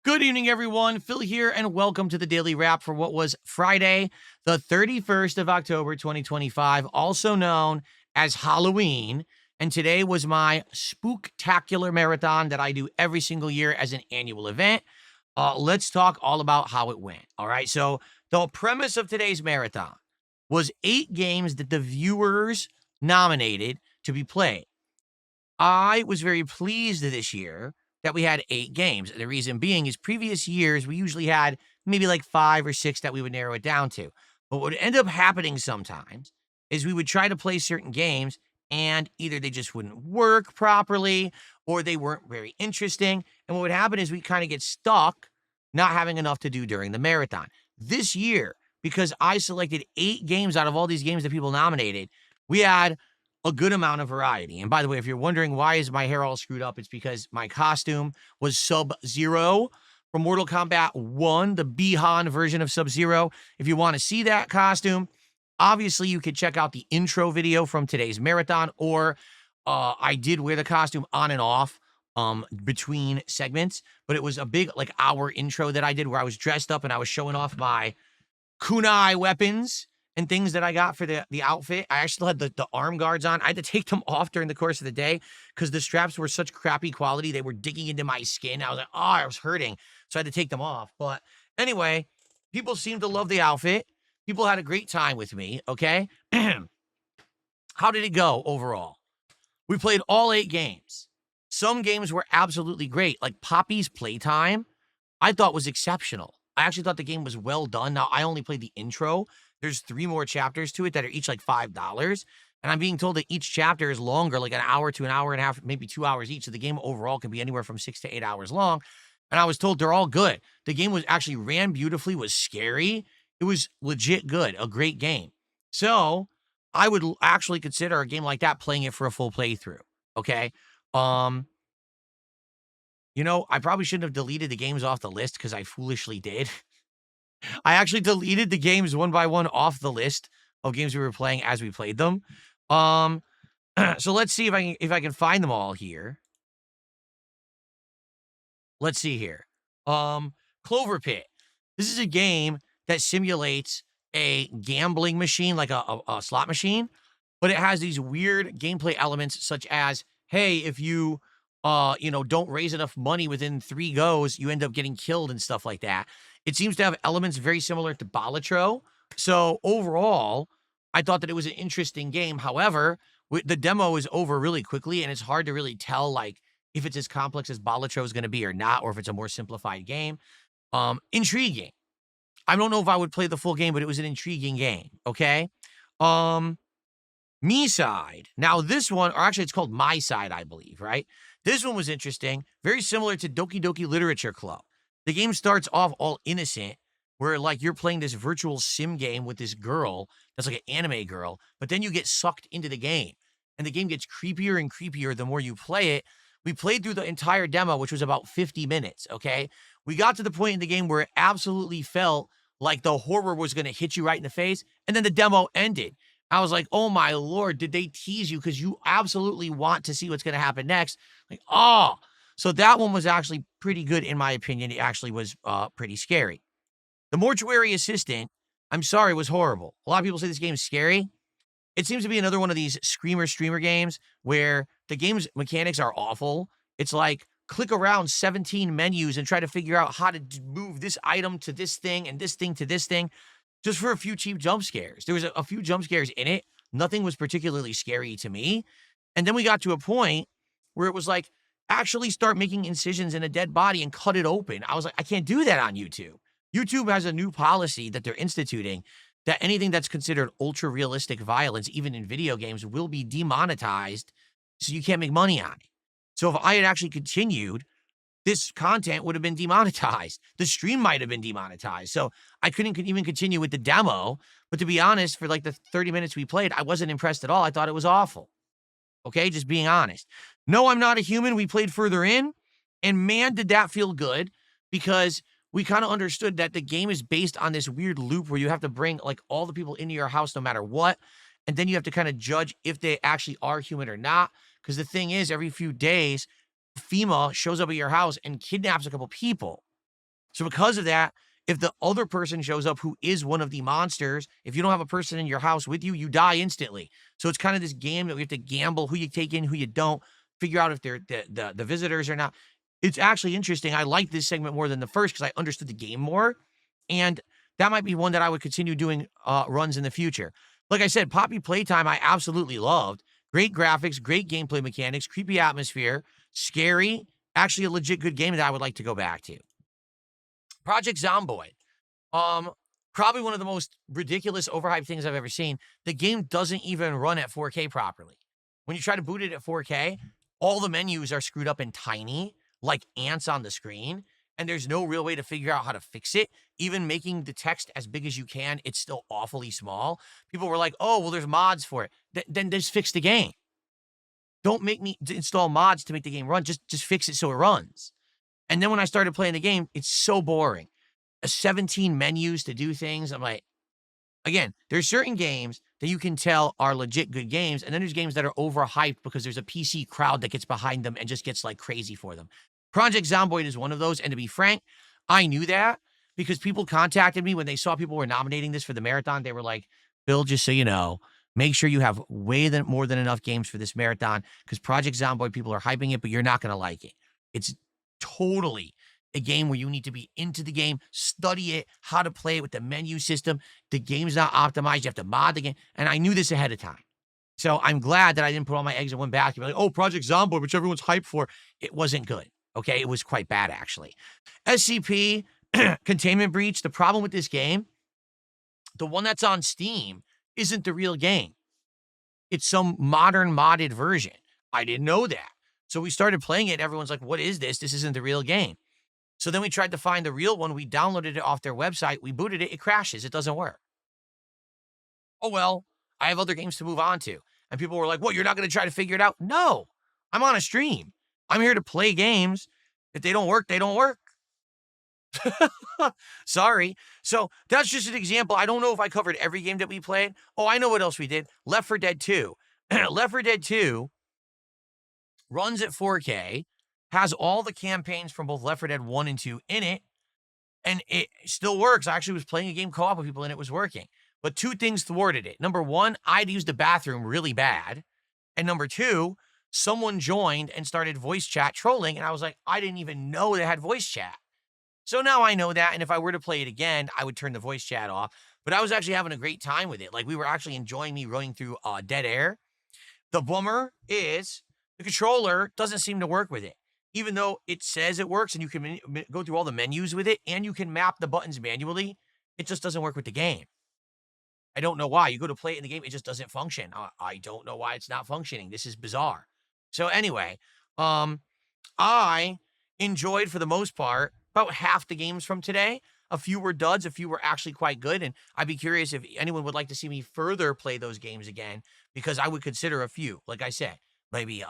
Good evening, everyone. Phil here, and welcome to the Daily Wrap for what was Friday, the 31st of October, 2025, also known as Halloween. And today was my Spooktacular marathon that I do every single year as an annual event. Let's talk all about how it went. All right. So, the premise of today's marathon was 8 games that the viewers nominated to be played. I was very pleased this year that we had 8 games. The reason being is previous years, we usually had maybe like 5 or 6 that we would narrow it down to. But what would end up happening sometimes is we would try to play certain games and either they just wouldn't work properly or they weren't very interesting. And what would happen is we kind of get stuck not having enough to do during the marathon. This year, because I selected 8 games out of all these games that people nominated, we had a good amount of variety. And by the way, if you're wondering why is my hair all screwed up, it's because my costume was Sub-Zero from Mortal Kombat 1, the Bihan version of Sub-Zero. If you want to see that costume, obviously you could check out the intro video from today's marathon, or I did wear the costume on and off between segments, but it was a big like hour intro that I did where I was dressed up and I was showing off my kunai weapons and things that I got for the outfit. I actually had the arm guards on. I had to take them off during the course of the day because the straps were such crappy quality. They were digging into my skin. I was like, oh, I was hurting. So I had to take them off. But anyway, people seemed to love the outfit. People had a great time with me, okay? How did it go overall? We played all 8 games. Some games were absolutely great, like Poppy's Playtime, I thought was exceptional. I actually thought the game was well done. Now, I only played the intro. There's 3 more chapters to it that are each like $5. And I'm being told that each chapter is longer, like an hour to an hour and a half, maybe 2 hours each. So the game overall can be anywhere from 6 to 8 hours long. And I was told they're all good. The game was actually ran beautifully, was scary. It was legit good, a great game. So I would actually consider a game like that playing it for a full playthrough. Okay. I probably shouldn't have deleted the games off the list because I foolishly did. I actually deleted the games one by one off the list of games we were playing as we played them. So let's see if I can find them all here. Let's see here. Clover Pit. This is a game that simulates a gambling machine, like a slot machine, but it has these weird gameplay elements such as, hey, if you don't raise enough money within 3 goes, you end up getting killed and stuff like that. It seems to have elements very similar to Balatro. So overall, I thought that it was an interesting game. However, the demo is over really quickly, and it's hard to really tell like if it's as complex as Balatro is going to be or not, or if it's a more simplified game. Intriguing. I don't know if I would play the full game, but it was an intriguing game. Okay. Me Side. Now this one, or actually it's called My Side, I believe, right? This one was interesting, very similar to Doki Doki Literature Club. The game starts off all innocent, where like you're playing this virtual sim game with this girl that's like an anime girl, but then you get sucked into the game. And the game gets creepier and creepier the more you play it. We played through the entire demo, which was about 50 minutes, okay? We got to the point in the game where it absolutely felt like the horror was going to hit you right in the face, and then the demo ended. I was like, oh my Lord, did they tease you? Because you absolutely want to see what's going to happen next. Like, oh. So that one was actually pretty good, in my opinion. It actually was pretty scary. The Mortuary Assistant, I'm sorry, was horrible. A lot of people say this game is scary. It seems to be another one of these screamer streamer games where the game's mechanics are awful. It's like click around 17 menus and try to figure out how to move this item to this thing and this thing to this thing, just for a few cheap jump scares. There was a few jump scares in it. Nothing was particularly scary to me. And then we got to a point where it was like, actually start making incisions in a dead body and cut it open. I was like, I can't do that on YouTube. YouTube has a new policy that they're instituting that anything that's considered ultra realistic violence, even in video games, will be demonetized. So you can't make money on it. So if I had actually continued, this content would have been demonetized. The stream might have been demonetized. So I couldn't even continue with the demo. But to be honest, for like the 30 minutes we played, I wasn't impressed at all. I thought it was awful. Okay, just being honest. No, I'm Not a Human. We played further in. And man, did that feel good, because we kind of understood that the game is based on this weird loop where you have to bring like all the people into your house no matter what. And then you have to kind of judge if they actually are human or not. Because the thing is, every few days, FEMA shows up at your house and kidnaps a couple people. So because of that, if the other person shows up who is one of the monsters, if you don't have a person in your house with you, you die instantly. So it's kind of this game that we have to gamble who you take in, who you don't, figure out if they're the visitors or not. It's actually interesting. I like this segment more than the first because I understood the game more. And that might be one that I would continue doing runs in the future. Like I said, Poppy Playtime, I absolutely loved. Great graphics, great gameplay mechanics, creepy atmosphere, scary, actually a legit good game that I would like to go back to. Project Zomboid. Um, Probably one of the most ridiculous, overhyped things I've ever seen. The game doesn't even run at 4K properly. When you try to boot it at 4K, all the menus are screwed up and tiny, like ants on the screen, and there's no real way to figure out how to fix it. Even making the text as big as you can, it's still awfully small. People were like, oh, well, there's mods for it. Then just fix the game. Don't make me install mods to make the game run. Just fix it so it runs. And then when I started playing the game, it's so boring. 17 menus to do things. I'm like, again, there's certain games that you can tell are legit good games, and then there's games that are overhyped because there's a PC crowd that gets behind them and just gets like crazy for them. Project Zomboid is one of those, and to be frank, I knew that because people contacted me when they saw people were nominating this for the marathon. They were like, Bill, just so you know, make sure you have more than enough games for this marathon because Project Zomboid, people are hyping it, but you're not going to like it. It's totally a game where you need to be into the game, study it, how to play it with the menu system. The game's not optimized. You have to mod the game. And I knew this ahead of time. So I'm glad that I didn't put all my eggs in one basket. Like, oh, Project Zomboid, which everyone's hyped for. It wasn't good. Okay. It was quite bad, actually. SCP, Containment Breach. The problem with this game, the one that's on Steam, isn't the real game. It's some modern modded version. I didn't know that. So we started playing it. Everyone's like, what is this? This isn't the real game. So then we tried to find the real one. We downloaded it off their website. We booted it. It crashes. It doesn't work. Oh, well, I have other games to move on to. And people were like, what, you're not going to try to figure it out? No, I'm on a stream. I'm here to play games. If they don't work, they don't work. Sorry. So that's just an example. I don't know if I covered every game that we played. Oh, I know what else we did. Left 4 Dead 2. Left 4 Dead 2 runs at 4K, has all the campaigns from both Left 4 Dead 1 and 2 in it, and it still works. I actually was playing a game co-op with people and it was working. But two things thwarted it. Number one, I'd used the bathroom really bad. And number two, someone joined and started voice chat trolling, and I was like, I didn't even know they had voice chat. So now I know that, and if I were to play it again, I would turn the voice chat off. But I was actually having a great time with it. Like, we were actually enjoying me running through dead air. The bummer is the controller doesn't seem to work with it. Even though it says it works and you can go through all the menus with it and you can map the buttons manually, it just doesn't work with the game. I don't know why. You go to play it in the game, it just doesn't function. I don't know why it's not functioning. This is bizarre. So anyway, I enjoyed, for the most part, about half the games from today. A few were duds, a few were actually quite good, and I'd be curious if anyone would like to see me further play those games again, because I would consider a few. Like I said, maybe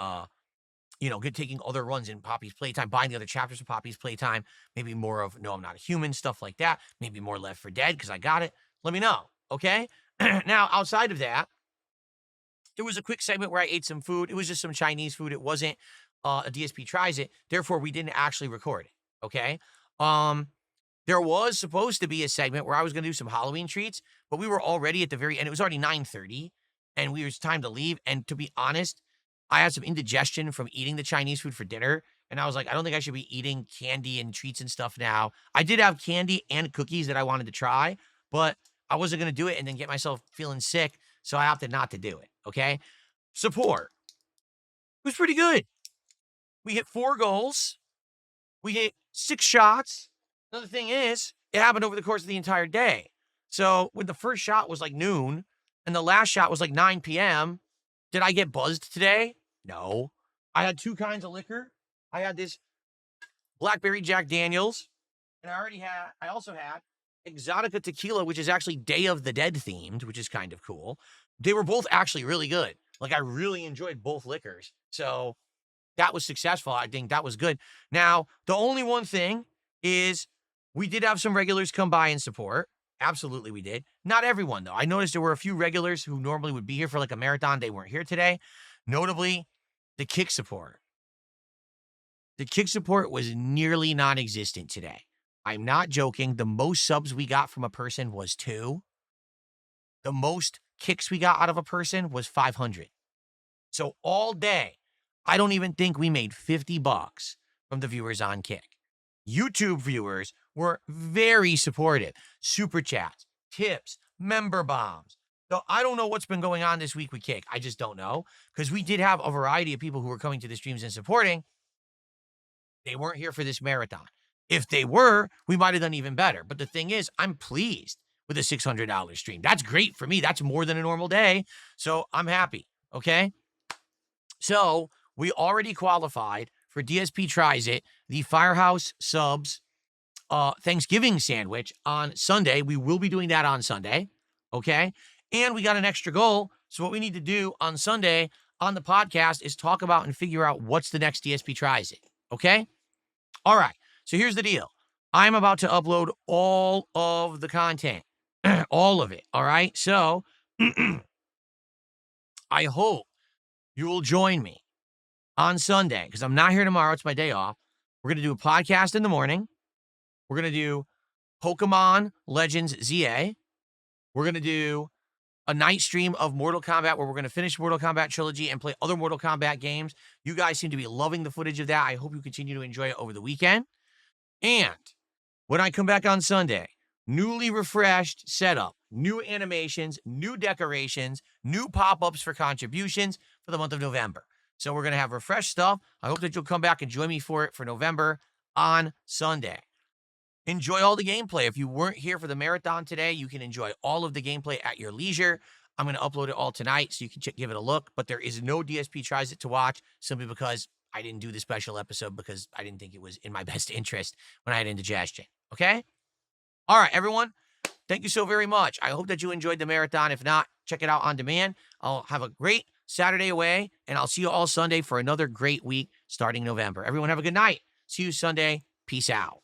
taking other runs in Poppy's Playtime, buying the other chapters of Poppy's Playtime, maybe more of No, I'm Not a Human, stuff like that, maybe more Left 4 Dead, because I got it. Let me know, okay? Now, outside of that, there was a quick segment where I ate some food. It was just some Chinese food. It wasn't a DSP Tries It. Therefore, we didn't actually record it, okay? There was supposed to be a segment where I was going to do some Halloween treats, but we were already at the very end. It was already 9:30, and it was time to leave. And to be honest, I had some indigestion from eating the Chinese food for dinner, and I was like, I don't think I should be eating candy and treats and stuff now. I did have candy and cookies that I wanted to try, but I wasn't going to do it and then get myself feeling sick, so I opted not to do it, okay? Support. It was pretty good. We hit 4 goals. We hit 6 shots. Another thing is, it happened over the course of the entire day. So when the first shot was like noon and the last shot was like 9 p.m., did I get buzzed today? No. I had 2 kinds of liquor. I had this Blackberry Jack Daniels, and I also had Exotica Tequila, which is actually Day of the Dead themed, which is kind of cool. They were both actually really good. Like, I really enjoyed both liquors. So that was successful. I think that was good. Now, the only one thing is we did have some regulars come by and support. Absolutely, we did. Not everyone, though. I noticed there were a few regulars who normally would be here for like a marathon. They weren't here today. Notably, the kick support. The kick support was nearly non-existent today. I'm not joking. The most subs we got from a person was 2. The most kicks we got out of a person was 500. So all day, I don't even think we made $50 from the viewers on Kick. YouTube viewers were very supportive. Super chats, tips, member bombs. So I don't know what's been going on this week with Kick. I just don't know, because we did have a variety of people who were coming to the streams and supporting. They weren't here for this marathon. If they were, we might have done even better. But the thing is, I'm pleased with a $600 stream. That's great for me. That's more than a normal day. So I'm happy. Okay. So we already qualified for DSP Tries It, the Firehouse Subs Thanksgiving sandwich on Sunday. We will be doing that on Sunday. Okay. And we got an extra goal. So what we need to do on Sunday on the podcast is talk about and figure out what's the next DSP Tries It. Okay. All right. So here's the deal. I'm about to upload all of the content, all of it. All right. So I hope you will join me on Sunday, because I'm not here tomorrow. It's my day off. We're going to do a podcast in the morning. We're going to do Pokemon Legends ZA. We're going to do a night stream of Mortal Kombat where we're going to finish Mortal Kombat Trilogy and play other Mortal Kombat games. You guys seem to be loving the footage of that. I hope you continue to enjoy it over the weekend. And when I come back on Sunday, newly refreshed setup, new animations, new decorations, new pop-ups for contributions for the month of November. So we're going to have refreshed stuff. I hope that you'll come back and join me for it for November on Sunday. Enjoy all the gameplay. If you weren't here for the marathon today, you can enjoy all of the gameplay at your leisure. I'm going to upload it all tonight so you can give it a look. But there is no DSP Tries It to watch simply because I didn't do the special episode because I didn't think it was in my best interest when I had indigestion. Okay? All right, everyone. Thank you so very much. I hope that you enjoyed the marathon. If not, check it out on demand. I'll have a great Saturday away, and I'll see you all Sunday for another great week starting November. Everyone have a good night. See you Sunday. Peace out.